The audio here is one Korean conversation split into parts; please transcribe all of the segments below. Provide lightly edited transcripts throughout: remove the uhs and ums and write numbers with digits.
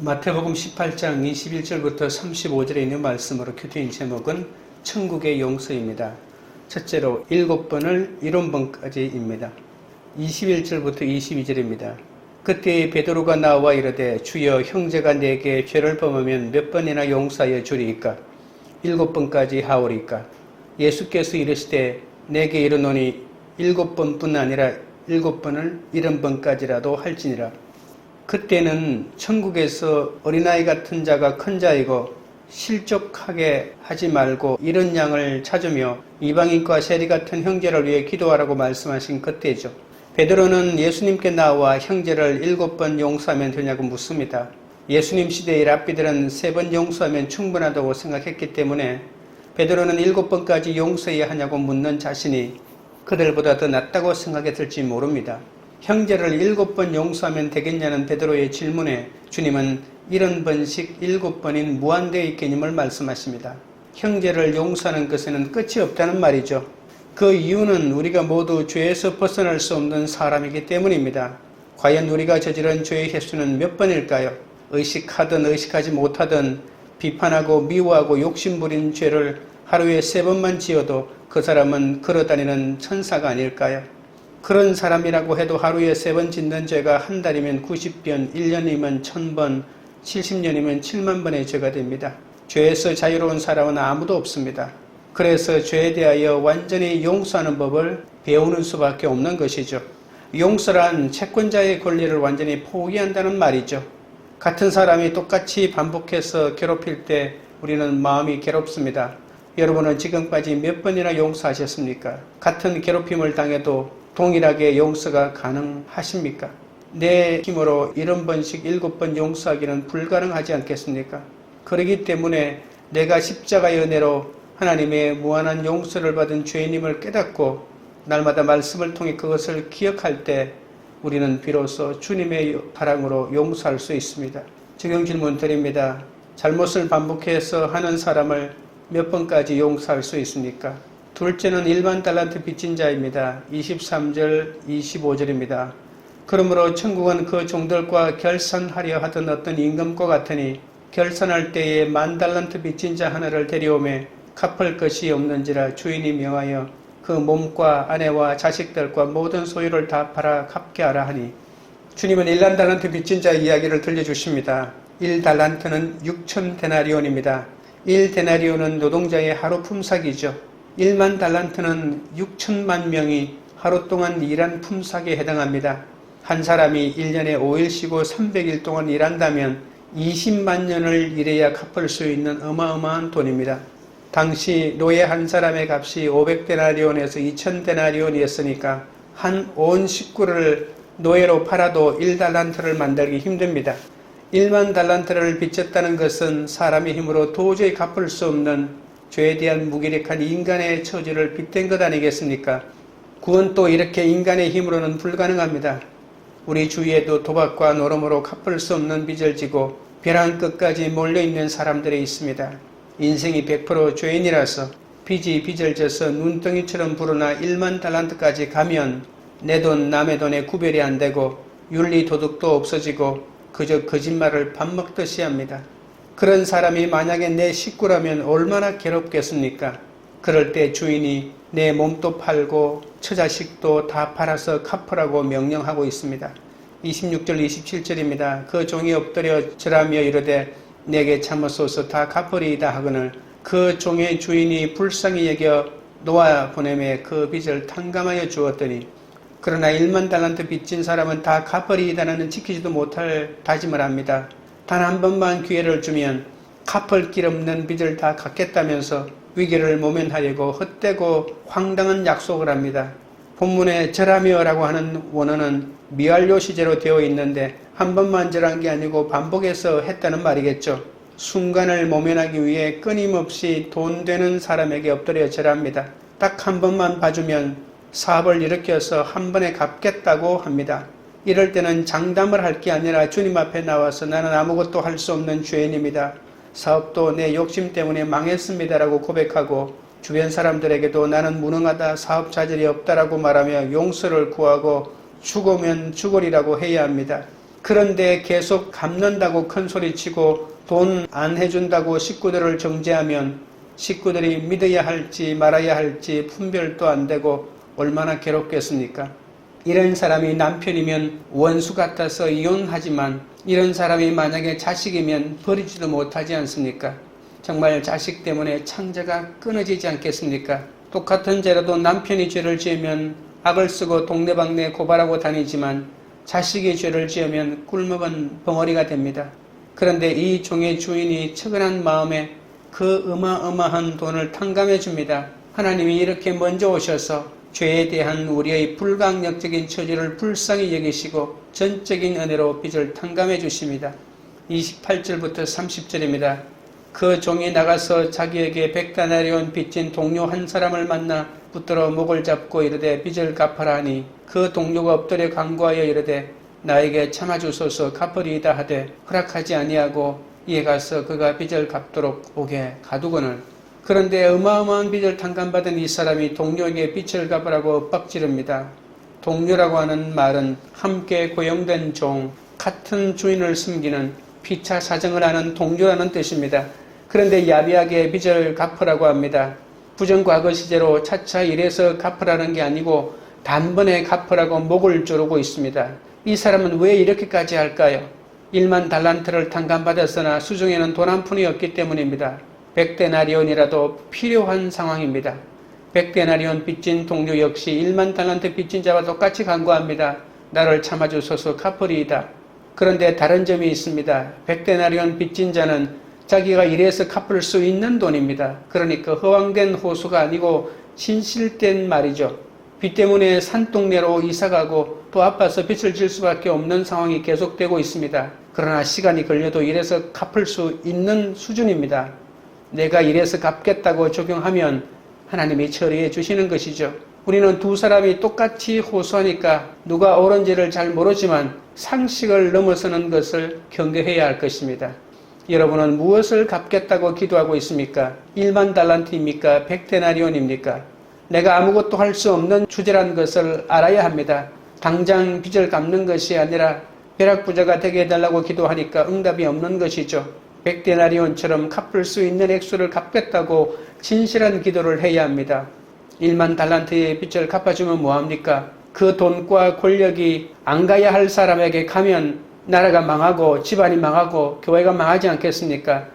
마태복음 18장 21절부터 35절에 있는 말씀으로 큐티인 제목은 천국의 용서입니다. 첫째로 7번을 70번까지입니다. 21절부터 22절입니다. 그때 베드로가 나와 이르되 주여 형제가 내게 죄를 범하면 몇 번이나 용서하여 주리이까? 7번까지 하오리까? 예수께서 이르시되 내게 이르노니 7번뿐 아니라 7번을 70번까지라도 할지니라. 그때는 천국에서 어린아이 같은 자가 큰 자이고 실족하게 하지 말고 이런 양을 찾으며 이방인과 세리 같은 형제를 위해 기도하라고 말씀하신 그때죠. 베드로는 예수님께 나와 형제를 7번 용서하면 되냐고 묻습니다. 예수님 시대의 랍비들은 3번 용서하면 충분하다고 생각했기 때문에 베드로는 7번까지 용서해야 하냐고 묻는 자신이 그들보다 더 낫다고 생각했을지 모릅니다. 형제를 7번 용서하면 되겠냐는 베드로의 질문에 주님은 70번씩 7번인 무한대의 개념을 말씀하십니다. 형제를 용서하는 것에는 끝이 없다는 말이죠. 그 이유는 우리가 모두 죄에서 벗어날 수 없는 사람이기 때문입니다. 과연 우리가 저지른 죄의 횟수는 몇 번일까요? 의식하든 의식하지 못하든 비판하고 미워하고 욕심부린 죄를 하루에 3번만 지어도 그 사람은 걸어다니는 천사가 아닐까요? 그런 사람이라고 해도 하루에 3번 짓는 죄가 한 달이면 90번, 1년이면 1000번, 70년이면 7만 번의 죄가 됩니다. 죄에서 자유로운 사람은 아무도 없습니다. 그래서 죄에 대하여 완전히 용서하는 법을 배우는 수밖에 없는 것이죠. 용서란 채권자의 권리를 완전히 포기한다는 말이죠. 같은 사람이 똑같이 반복해서 괴롭힐 때 우리는 마음이 괴롭습니다. 여러분은 지금까지 몇 번이나 용서하셨습니까? 같은 괴롭힘을 당해도 동일하게 용서가 가능하십니까? 내 힘으로 70번씩 7번 용서하기는 불가능하지 않겠습니까? 그렇기 때문에 내가 십자가의 은혜로 하나님의 무한한 용서를 받은 죄인임을 깨닫고 날마다 말씀을 통해 그것을 기억할 때 우리는 비로소 주님의 사랑으로 용서할 수 있습니다. 적용 질문 드립니다. 잘못을 반복해서 하는 사람을 몇 번까지 용서할 수 있습니까? 둘째는 1만 달란트 빚진 자입니다. 23절, 25절입니다. 그러므로 천국은 그 종들과 결산하려 하던 어떤 임금과 같으니 결산할 때에 1만 달란트 빚진 자 하나를 데려오매 갚을 것이 없는지라 주인이 명하여 그 몸과 아내와 자식들과 모든 소유를 다 팔아 갚게 하라 하니 주님은 1만 달란트 빚진 자의 이야기를 들려주십니다. 1달란트는 6천 데나리온입니다. 1데나리온은 노동자의 하루 품삯이죠. 1만 달란트는 6천만 명이 하루 동안 일한 품삯에 해당합니다. 한 사람이 1년에 5일 쉬고 300일 동안 일한다면 20만 년을 일해야 갚을 수 있는 어마어마한 돈입니다. 당시 노예 한 사람의 값이 500데나리온에서 2000데나리온이었으니까 한 온 식구를 노예로 팔아도 1달란트를 만들기 힘듭니다. 1만 달란트를 빚졌다는 것은 사람의 힘으로 도저히 갚을 수 없는 죄에 대한 무기력한 인간의 처지를 빗댄 것 아니겠습니까? 구원 또 이렇게 인간의 힘으로는 불가능합니다. 우리 주위에도 도박과 노름으로 갚을 수 없는 빚을 지고 벼랑 끝까지 몰려있는 사람들이 있습니다. 인생이 100% 죄인이라서 빚이 빚을 져서 눈덩이처럼 불어나 1만 달란트까지 가면 내 돈 남의 돈에 구별이 안 되고 윤리 도덕도 없어지고 그저 거짓말을 밥 먹듯이 합니다. 그런 사람이 만약에 내 식구라면 얼마나 괴롭겠습니까? 그럴 때 주인이 내 몸도 팔고 처자식도 다 팔아서 갚으라고 명령하고 있습니다. 26절 27절입니다. 그 종이 엎드려 절하며 이르되 내게 참으소서 다 갚으리이다 하거늘 그 종의 주인이 불쌍히 여겨 놓아 보내매 그 빚을 탕감하여 주었더니 그러나 1만 달란트 빚진 사람은 다 갚으리이다는 지키지도 못할 다짐을 합니다. 단 한 번만 기회를 주면 갚을 길 없는 빚을 다 갚겠다면서 위기를 모면하려고 헛되고 황당한 약속을 합니다. 본문에 절하며라고 하는 원어는 미완료 시제로 되어 있는데 한 번만 절한 게 아니고 반복해서 했다는 말이겠죠. 순간을 모면하기 위해 끊임없이 돈 되는 사람에게 엎드려 절합니다. 딱 한 번만 봐주면 사업을 일으켜서 한 번에 갚겠다고 합니다. 이럴 때는 장담을 할 게 아니라 주님 앞에 나와서 나는 아무것도 할 수 없는 죄인입니다. 사업도 내 욕심 때문에 망했습니다라고 고백하고 주변 사람들에게도 나는 무능하다, 사업 자질이 없다라고 말하며 용서를 구하고 죽으면 죽으리라고 해야 합니다. 그런데 계속 갚는다고 큰소리치고 돈 안 해준다고 식구들을 정죄하면 식구들이 믿어야 할지 말아야 할지 분별도 안 되고 얼마나 괴롭겠습니까? 이런 사람이 남편이면 원수 같아서 이혼하지만 이런 사람이 만약에 자식이면 버리지도 못하지 않습니까? 정말 자식 때문에 창자가 끊어지지 않겠습니까? 똑같은 죄라도 남편이 죄를 지으면 악을 쓰고 동네방네 고발하고 다니지만 자식이 죄를 지으면 꿀먹은 벙어리가 됩니다. 그런데 이 종의 주인이 측은한 마음에 그 어마어마한 돈을 탕감해 줍니다. 하나님이 이렇게 먼저 오셔서 죄에 대한 우리의 불강력적인 처지를 불쌍히 여기시고 전적인 은혜로 빚을 탕감해 주십니다. 28절부터 30절입니다. 그 종이 나가서 자기에게 100데나리온 빚진 동료 한 사람을 만나 붙들어 목을 잡고 이르되 빚을 갚아라 하니 그 동료가 엎드려 간구하여 이르되 나에게 참아주소서 갚으리이다 하되 허락하지 아니하고 이에 가서 그가 빚을 갚도록 오게 가두거늘. 그런데 어마어마한 빚을 탕감받은 이 사람이 동료에게 빚을 갚으라고 엇박지릅니다. 동료라고 하는 말은 함께 고용된 종, 같은 주인을 섬기는 피차 사정을 하는 동료라는 뜻입니다. 그런데 야비하게 빚을 갚으라고 합니다. 부정과거 시제로 차차 이래서 갚으라는 게 아니고 단번에 갚으라고 목을 조르고 있습니다. 이 사람은 왜 이렇게까지 할까요? 1만 달란트를 탕감받았으나 수중에는 돈 한 푼이 없기 때문입니다. 100데나리온이라도 필요한 상황입니다. 100데나리온 빚진 동료 역시 1만 달란트 빚진 자와 똑같이 간구합니다. 나를 참아주소서 갚으리이다. 그런데 다른 점이 있습니다. 100데나리온 빚진 자는 자기가 일해서 갚을 수 있는 돈입니다. 그러니까 허황된 호소가 아니고 진실된 말이죠. 빚 때문에 산동네로 이사가고 또 아파서 빚을 질 수밖에 없는 상황이 계속되고 있습니다. 그러나 시간이 걸려도 일해서 갚을 수 있는 수준입니다. 내가 이래서 갚겠다고 적용하면 하나님이 처리해 주시는 것이죠. 우리는 두 사람이 똑같이 호소하니까 누가 옳은지를 잘 모르지만 상식을 넘어서는 것을 경계해야 할 것입니다. 여러분은 무엇을 갚겠다고 기도하고 있습니까? 1만 달란트입니까? 100데나리온입니까? 내가 아무것도 할 수 없는 주제라는 것을 알아야 합니다. 당장 빚을 갚는 것이 아니라 벼락부자가 되게 해달라고 기도하니까 응답이 없는 것이죠. 100데나리온처럼 갚을 수 있는 액수를 갚겠다고 진실한 기도를 해야 합니다. 1만 달란트의 빚을 갚아주면 뭐합니까? 그 돈과 권력이 안 가야 할 사람에게 가면 나라가 망하고 집안이 망하고 교회가 망하지 않겠습니까?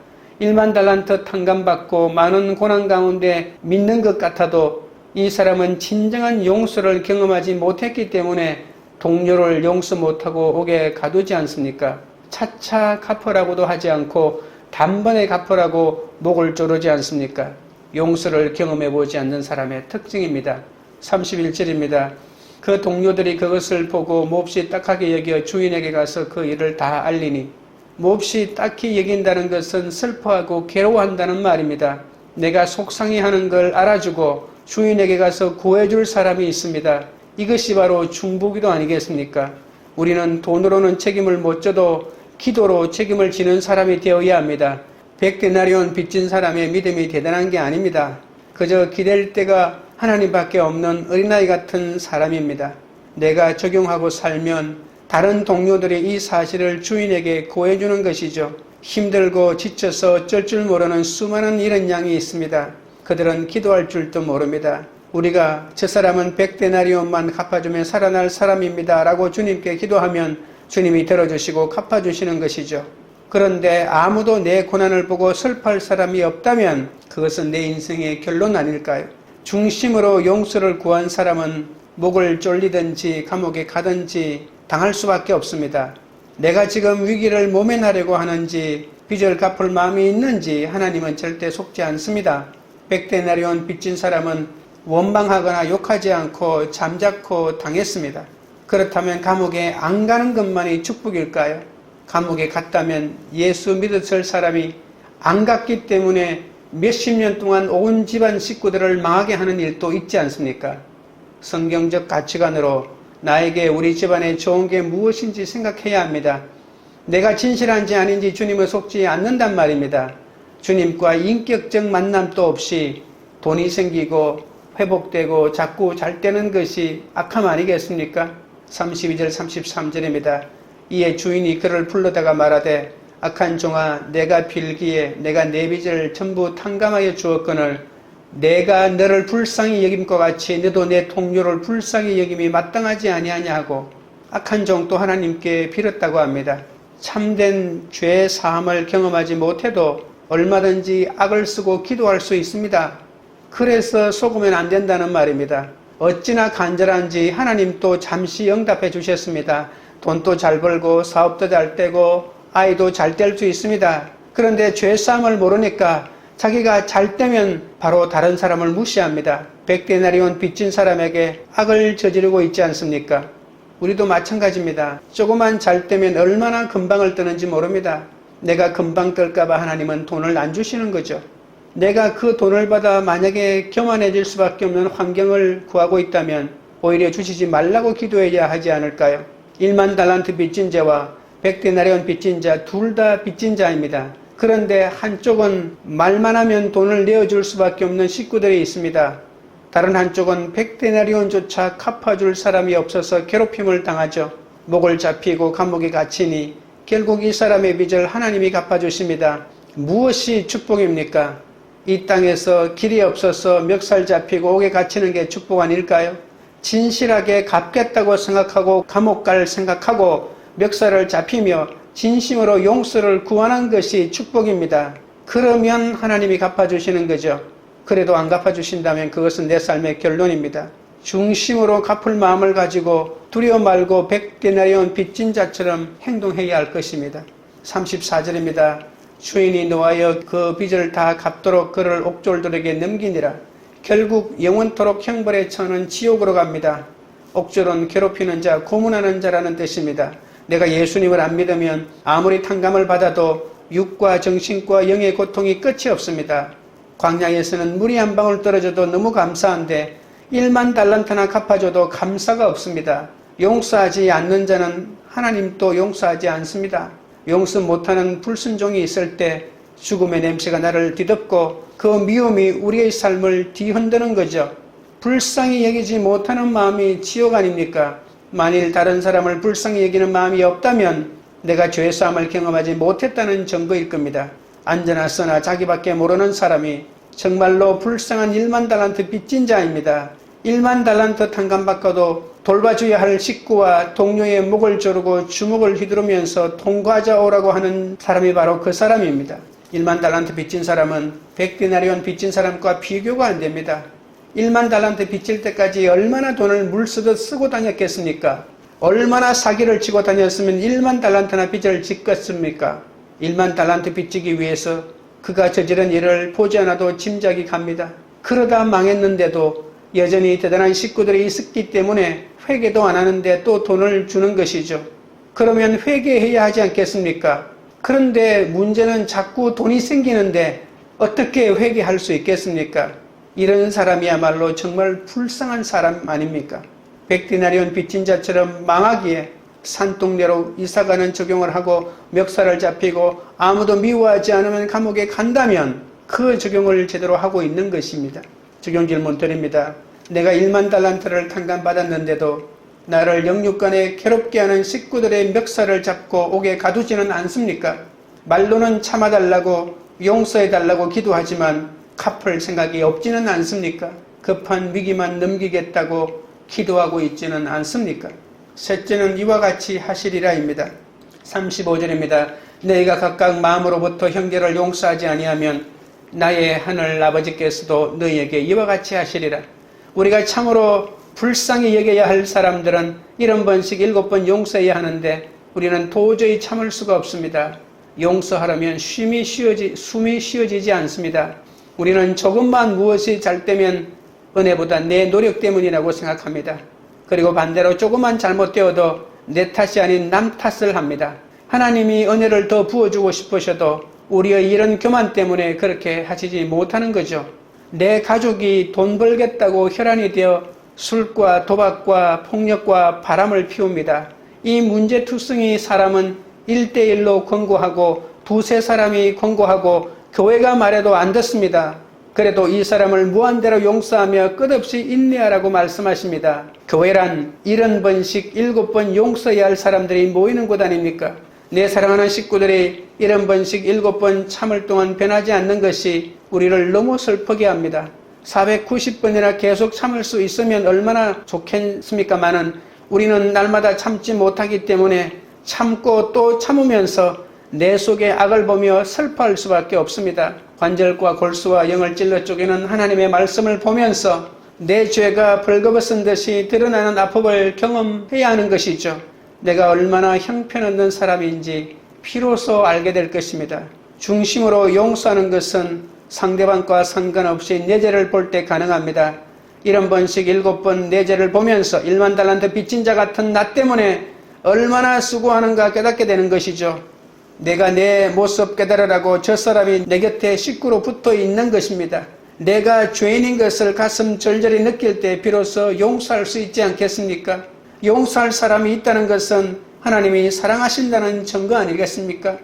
1만 달란트 탕감받고 많은 고난 가운데 믿는 것 같아도 이 사람은 진정한 용서를 경험하지 못했기 때문에 동료를 용서 못하고 옥에 가두지 않습니까? 차차 갚으라고도 하지 않고 단번에 갚으라고 목을 조르지 않습니까? 용서를 경험해보지 않는 사람의 특징입니다. 31절입니다. 그 동료들이 그것을 보고 몹시 딱하게 여겨 주인에게 가서 그 일을 다 알리니, 몹시 딱히 여긴다는 것은 슬퍼하고 괴로워한다는 말입니다. 내가 속상해하는 걸 알아주고 주인에게 가서 구해줄 사람이 있습니다. 이것이 바로 중보기도 아니겠습니까? 우리는 돈으로는 책임을 못 져도 기도로 책임을 지는 사람이 되어야 합니다. 100데나리온 빚진 사람의 믿음이 대단한 게 아닙니다. 그저 기댈 데가 하나님밖에 없는 어린아이 같은 사람입니다. 내가 적용하고 살면 다른 동료들이 이 사실을 주인에게 고해주는 것이죠. 힘들고 지쳐서 어쩔 줄 모르는 수많은 이런 양이 있습니다. 그들은 기도할 줄도 모릅니다. 우리가 저 사람은 100데나리온만 갚아주면 살아날 사람입니다 라고 주님께 기도하면 주님이 들어주시고 갚아주시는 것이죠. 그런데 아무도 내 고난을 보고 슬퍼할 사람이 없다면 그것은 내 인생의 결론 아닐까요? 중심으로 용서를 구한 사람은 목을 졸리든지 감옥에 가든지 당할 수밖에 없습니다. 내가 지금 위기를 모면하려고 하는지 빚을 갚을 마음이 있는지 하나님은 절대 속지 않습니다. 100데나리온 빚진 사람은 원망하거나 욕하지 않고 잠자코 당했습니다. 그렇다면 감옥에 안 가는 것만이 축복일까요? 감옥에 갔다면 예수 믿었을 사람이 안 갔기 때문에 몇십 년 동안 온 집안 식구들을 망하게 하는 일도 있지 않습니까? 성경적 가치관으로 나에게 우리 집안에 좋은 게 무엇인지 생각해야 합니다. 내가 진실한지 아닌지 주님을 속지 않는단 말입니다. 주님과 인격적 만남도 없이 돈이 생기고 회복되고 자꾸 잘 되는 것이 악함 아니겠습니까? 32절 33절입니다. 이에 주인이 그를 불러다가 말하되 악한 종아 내가 빌기에 내가 내 빚을 전부 탕감하여 주었거늘 내가 너를 불쌍히 여김과 같이 너도 내 동료를 불쌍히 여김이 마땅하지 아니하냐 하고 악한 종 또 하나님께 빌었다고 합니다. 참된 죄 사함을 경험하지 못해도 얼마든지 악을 쓰고 기도할 수 있습니다. 그래서 속으면 안 된다는 말입니다. 어찌나 간절한지 하나님도 잠시 응답해 주셨습니다. 돈도 잘 벌고 사업도 잘 되고 아이도 잘 될 수 있습니다. 그런데 죄사함을 모르니까 자기가 잘 되면 바로 다른 사람을 무시합니다. 백데나리온 빚진 사람에게 악을 저지르고 있지 않습니까? 우리도 마찬가지입니다. 조금만 잘 되면 얼마나 금방을 뜨는지 모릅니다. 내가 금방 뜰까봐 하나님은 돈을 안 주시는 거죠. 내가 그 돈을 받아 만약에 교만해질 수밖에 없는 환경을 구하고 있다면 오히려 주시지 말라고 기도해야 하지 않을까요? 1만 달란트 빚진 자와 백데나리온 빚진 자 둘 다 빚진 자입니다. 그런데 한쪽은 말만 하면 돈을 내어줄 수밖에 없는 식구들이 있습니다. 다른 한쪽은 백데나리온조차 갚아줄 사람이 없어서 괴롭힘을 당하죠. 목을 잡히고 감옥에 갇히니 결국 이 사람의 빚을 하나님이 갚아주십니다. 무엇이 축복입니까? 이 땅에서 길이 없어서 멱살 잡히고 옥에 갇히는 게 축복 아닐까요? 진실하게 갚겠다고 생각하고 감옥 갈 생각하고 멱살을 잡히며 진심으로 용서를 구하는 것이 축복입니다. 그러면 하나님이 갚아주시는 거죠. 그래도 안 갚아주신다면 그것은 내 삶의 결론입니다. 중심으로 갚을 마음을 가지고 두려워 말고 백데나리온 빚진 자처럼 행동해야 할 것입니다. 34절입니다. 주인이 노하여 그 빚을 다 갚도록 그를 옥졸들에게 넘기니라. 결국 영원토록 형벌에 처하는 지옥으로 갑니다. 옥졸은 괴롭히는 자, 고문하는 자라는 뜻입니다. 내가 예수님을 안 믿으면 아무리 탕감을 받아도 육과 정신과 영의 고통이 끝이 없습니다. 광야에서는 물이 한 방울 떨어져도 너무 감사한데 1만 달란트나 갚아줘도 감사가 없습니다. 용서하지 않는 자는 하나님도 용서하지 않습니다. 용서 못하는 불순종이 있을 때 죽음의 냄새가 나를 뒤덮고 그 미움이 우리의 삶을 뒤흔드는 거죠. 불쌍히 여기지 못하는 마음이 지옥 아닙니까? 만일 다른 사람을 불쌍히 여기는 마음이 없다면 내가 죄사함을 경험하지 못했다는 증거일 겁니다. 앉아나 서나 자기밖에 모르는 사람이 정말로 불쌍한 1만 달란트 빚진 자입니다. 1만 달란트 탕감받고도 돌봐줘야 할 식구와 동료의 목을 조르고 주먹을 휘두르면서 돈 가져오라고 하는 사람이 바로 그 사람입니다. 1만 달란트 빚진 사람은 백데나리온 빚진 사람과 비교가 안 됩니다. 1만 달란트 빚질 때까지 얼마나 돈을 물쓰듯 쓰고 다녔겠습니까? 얼마나 사기를 치고 다녔으면 1만 달란트나 빚을 짓겠습니까? 1만 달란트 빚지기 위해서 그가 저지른 일을 보지 않아도 짐작이 갑니다. 그러다 망했는데도 여전히 대단한 식구들이 있었기 때문에 회개도 안 하는데 또 돈을 주는 것이죠. 그러면 회개해야 하지 않겠습니까? 그런데 문제는 자꾸 돈이 생기는데 어떻게 회개할 수 있겠습니까? 이런 사람이야말로 정말 불쌍한 사람 아닙니까? 백데나리온 빚진 자처럼 망하기에 산동네로 이사가는 적용을 하고 멱살을 잡히고 아무도 미워하지 않으면 감옥에 간다면 그 적용을 제대로 하고 있는 것입니다. 적용 질문 드립니다. 내가 1만 달란트를 탕감받았는데도 나를 영육간에 괴롭게 하는 식구들의 멱살을 잡고 옥에 가두지는 않습니까? 말로는 참아달라고 용서해달라고 기도하지만 갚을 생각이 없지는 않습니까? 급한 위기만 넘기겠다고 기도하고 있지는 않습니까? 셋째는 이와 같이 하시리라입니다. 35절입니다. 너희가 각각 마음으로부터 형제를 용서하지 아니하면 나의 하늘 아버지께서도 너희에게 이와 같이 하시리라. 우리가 참으로 불쌍히 여겨야 할 사람들은 70번씩 7번 용서해야 하는데 우리는 도저히 참을 수가 없습니다. 용서하려면 숨이 쉬어지지 않습니다. 우리는 조금만 무엇이 잘 되면 은혜보다 내 노력 때문이라고 생각합니다. 그리고 반대로 조금만 잘못되어도 내 탓이 아닌 남 탓을 합니다. 하나님이 은혜를 더 부어주고 싶으셔도 우리의 이런 교만 때문에 그렇게 하시지 못하는 거죠. 내 가족이 돈 벌겠다고 혈안이 되어 술과 도박과 폭력과 바람을 피웁니다. 이 문제투성이 사람은 1대1로 권고하고 두세 사람이 권고하고 교회가 말해도 안 듣습니다. 그래도 이 사람을 무한대로 용서하며 끝없이 인내하라고 말씀하십니다. 교회란 70번씩 7번 용서해야 할 사람들이 모이는 곳 아닙니까? 내 사랑하는 식구들이 70번씩 7번 참을 동안 변하지 않는 것이 우리를 너무 슬프게 합니다. 490번이나 계속 참을 수 있으면 얼마나 좋겠습니까마는 우리는 날마다 참지 못하기 때문에 참고 또 참으면서 내 속에 악을 보며 슬퍼할 수밖에 없습니다. 관절과 골수와 영을 찔러 쪼개는 하나님의 말씀을 보면서 내 죄가 벌거벗은 듯이 드러나는 아픔을 경험해야 하는 것이죠. 내가 얼마나 형편없는 사람인지 비로소 알게 될 것입니다. 중심으로 용서하는 것은 상대방과 상관없이 내 죄를 볼 때 가능합니다. 70번씩 7번 내 죄를 보면서 1만 달란트 빚진 자 같은 나 때문에 얼마나 수고하는가 깨닫게 되는 것이죠. 내가 내 모습 깨달으라고 저 사람이 내 곁에 식구로 붙어 있는 것입니다. 내가 죄인인 것을 가슴 절절히 느낄 때 비로소 용서할 수 있지 않겠습니까? 용서할 사람이 있다는 것은 하나님이 사랑하신다는 증거 아니겠습니까?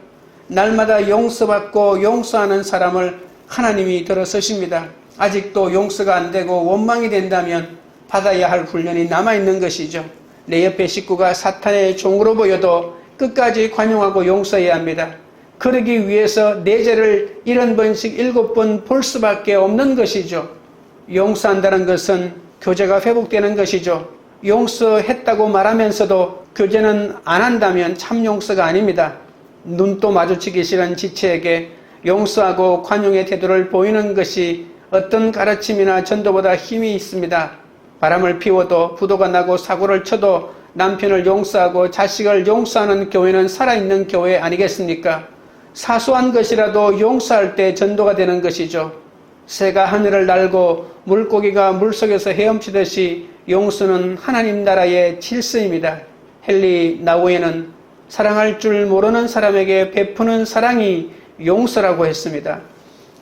날마다 용서받고 용서하는 사람을 하나님이 들어서십니다. 아직도 용서가 안 되고 원망이 된다면 받아야 할 훈련이 남아있는 것이죠. 내 옆에 식구가 사탄의 종으로 보여도 끝까지 관용하고 용서해야 합니다. 그러기 위해서 내 죄를 70번씩 7번 볼 수밖에 없는 것이죠. 용서한다는 것은 교제가 회복되는 것이죠. 용서했다고 말하면서도 교제는 안 한다면 참 용서가 아닙니다. 눈도 마주치기 싫은 지체에게 용서하고 관용의 태도를 보이는 것이 어떤 가르침이나 전도보다 힘이 있습니다. 바람을 피워도 부도가 나고 사고를 쳐도 남편을 용서하고 자식을 용서하는 교회는 살아있는 교회 아니겠습니까? 사소한 것이라도 용서할 때 전도가 되는 것이죠. 새가 하늘을 날고 물고기가 물속에서 헤엄치듯이 용서는 하나님 나라의 질서입니다. 헨리 나우에는 사랑할 줄 모르는 사람에게 베푸는 사랑이 용서라고 했습니다.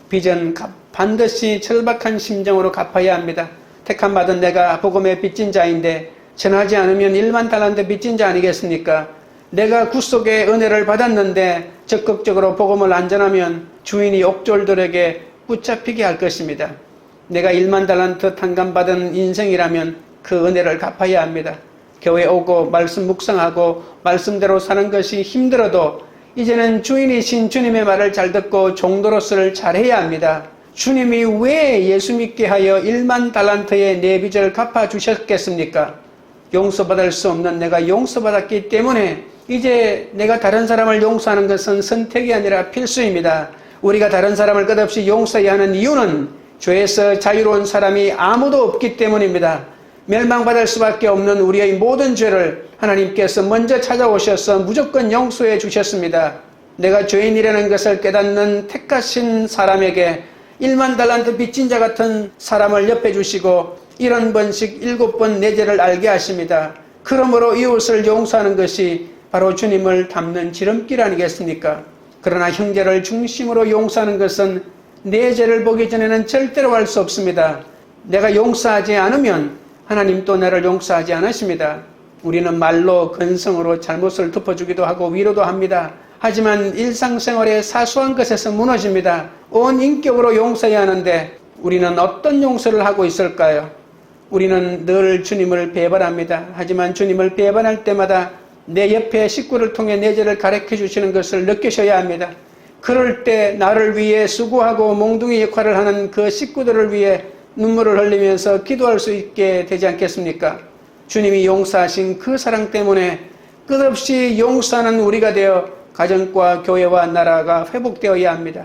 빚은 반드시 절박한 심정으로 갚아야 합니다. 택함받은 내가 복음의 빚진 자인데 전하지 않으면 1만 달란트 빚진 자 아니겠습니까? 내가 구속의 은혜를 받았는데 적극적으로 복음을 안 전하면 주인이 옥졸들에게 붙잡히게 할 것입니다. 내가 1만 달란트 탕감받은 인생이라면 그 은혜를 갚아야 합니다. 교회 오고 말씀 묵상하고 말씀대로 사는 것이 힘들어도 이제는 주인이신 주님의 말을 잘 듣고 종도로서를 잘해야 합니다. 주님이 왜 예수 믿게 하여 1만 달란트의 내 빚을 갚아주셨겠습니까? 용서받을 수 없는 내가 용서받았기 때문에 이제 내가 다른 사람을 용서하는 것은 선택이 아니라 필수입니다. 우리가 다른 사람을 끝없이 용서해야 하는 이유는 죄에서 자유로운 사람이 아무도 없기 때문입니다. 멸망받을 수밖에 없는 우리의 모든 죄를 하나님께서 먼저 찾아오셔서 무조건 용서해 주셨습니다. 내가 죄인이라는 것을 깨닫는 택하신 사람에게 1만 달란트 빚진 자 같은 사람을 옆에 주시고 70번씩 7번 내 죄를 알게 하십니다. 그러므로 이웃을 용서하는 것이 바로 주님을 닮는 지름길 아니겠습니까? 그러나 형제를 중심으로 용서하는 것은 내 죄를 보기 전에는 절대로 할 수 없습니다. 내가 용서하지 않으면 하나님 또 나를 용서하지 않으십니다. 우리는 말로 근성으로 잘못을 덮어주기도 하고 위로도 합니다. 하지만 일상생활의 사소한 것에서 무너집니다. 온 인격으로 용서해야 하는데 우리는 어떤 용서를 하고 있을까요? 우리는 늘 주님을 배반합니다. 하지만 주님을 배반할 때마다 내 옆에 식구를 통해 내 죄를 가르쳐 주시는 것을 느끼셔야 합니다. 그럴 때 나를 위해 수고하고 몽둥이 역할을 하는 그 식구들을 위해 눈물을 흘리면서 기도할 수 있게 되지 않겠습니까? 주님이 용서하신 그 사랑 때문에 끝없이 용서하는 우리가 되어 가정과 교회와 나라가 회복되어야 합니다.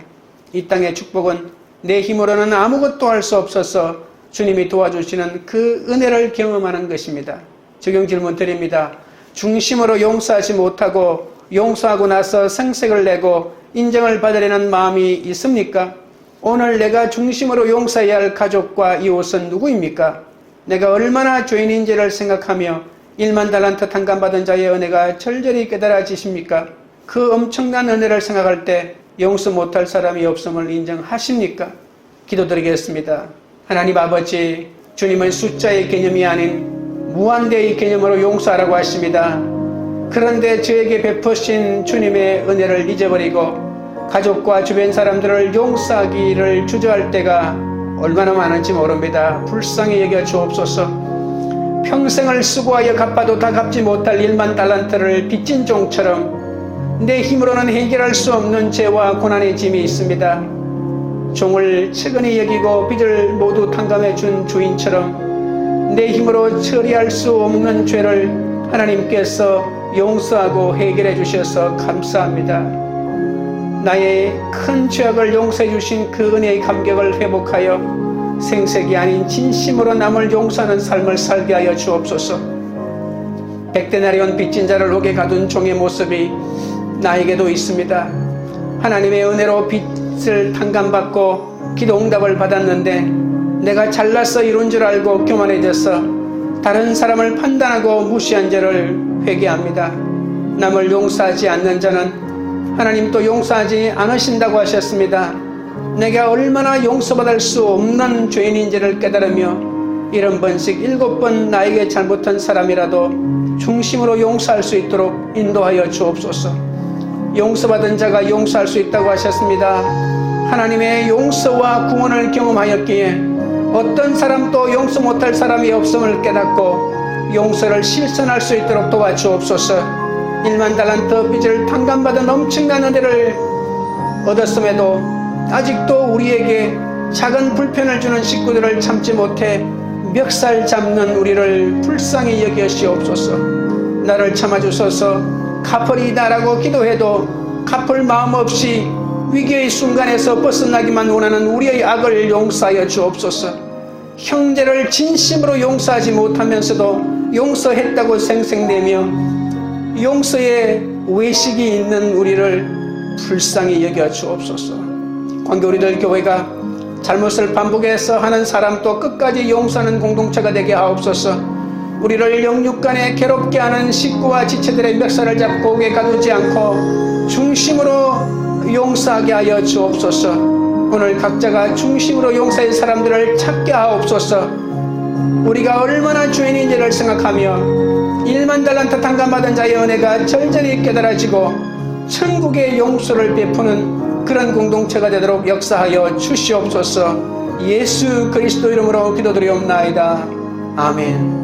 이 땅의 축복은 내 힘으로는 아무것도 할 수 없어서 주님이 도와주시는 그 은혜를 경험하는 것입니다. 적용 질문 드립니다. 중심으로 용서하지 못하고 용서하고 나서 생색을 내고 인정을 받으려는 마음이 있습니까? 오늘 내가 중심으로 용서해야 할 가족과 이웃은 누구입니까? 내가 얼마나 죄인인지를 생각하며 1만 달란트 탕감받은 자의 은혜가 절절히 깨달아지십니까? 그 엄청난 은혜를 생각할 때 용서 못할 사람이 없음을 인정하십니까? 기도드리겠습니다. 하나님 아버지, 주님은 숫자의 개념이 아닌 무한대의 개념으로 용서하라고 하십니다. 그런데 저에게 베푸신 주님의 은혜를 잊어버리고 가족과 주변 사람들을 용서하기를 주저할 때가 얼마나 많은지 모릅니다. 불쌍히 여겨 주옵소서. 평생을 수고하여 갚아도 다 갚지 못할 1만 달란트를 빚진 종처럼 내 힘으로는 해결할 수 없는 죄와 고난의 짐이 있습니다. 종을 측은히 여기고 빚을 모두 탕감해 준 주인처럼 내 힘으로 처리할 수 없는 죄를 하나님께서 용서하고 해결해 주셔서 감사합니다. 나의 큰 죄악을 용서해 주신 그 은혜의 감격을 회복하여 생색이 아닌 진심으로 남을 용서하는 삶을 살게 하여 주옵소서. 백데나리온 빚진 자를 옥에 가둔 종의 모습이 나에게도 있습니다. 하나님의 은혜로 빚을 탕감받고 기도 응답을 받았는데 내가 잘나서 이룬 줄 알고 교만해져서 다른 사람을 판단하고 무시한 죄를 회개합니다. 남을 용서하지 않는 자는 하나님도 용서하지 않으신다고 하셨습니다. 내가 얼마나 용서받을 수 없는 죄인인지를 깨달으며 70번씩 7번 나에게 잘못한 사람이라도 중심으로 용서할 수 있도록 인도하여 주옵소서. 용서받은 자가 용서할 수 있다고 하셨습니다. 하나님의 용서와 구원을 경험하였기에 어떤 사람도 용서 못할 사람이 없음을 깨닫고 용서를 실천할 수 있도록 도와주옵소서. 1만 달란트 빚을 탕감받은 엄청난 은혜를 얻었음에도 아직도 우리에게 작은 불편을 주는 식구들을 참지 못해 멱살 잡는 우리를 불쌍히 여기시옵소서. 나를 참아주소서. 갚으리이다라고 기도해도 갚을 마음 없이 위기의 순간에서 벗어나기만 원하는 우리의 악을 용서하여 주옵소서. 형제를 진심으로 용서하지 못하면서도 용서했다고 생색내며 용서에 외식이 있는 우리를 불쌍히 여겨 주옵소서. 관계 우리들 교회가 잘못을 반복해서 하는 사람도 끝까지 용서하는 공동체가 되게 하옵소서. 우리를 영육간에 괴롭게 하는 식구와 지체들의 멱살을 잡고 옥에 가두지 않고 중심으로 용서하게 하여 주옵소서. 오늘 각자가 중심으로 용서의 사람들을 찾게 하옵소서. 우리가 얼마나 죄인인지를 생각하며 1만 달란트 탕감받은 자의 은혜가 절절히 깨달아지고 천국의 용서를 베푸는 그런 공동체가 되도록 역사하여 주시옵소서. 예수 그리스도 이름으로 기도드리옵나이다. 아멘.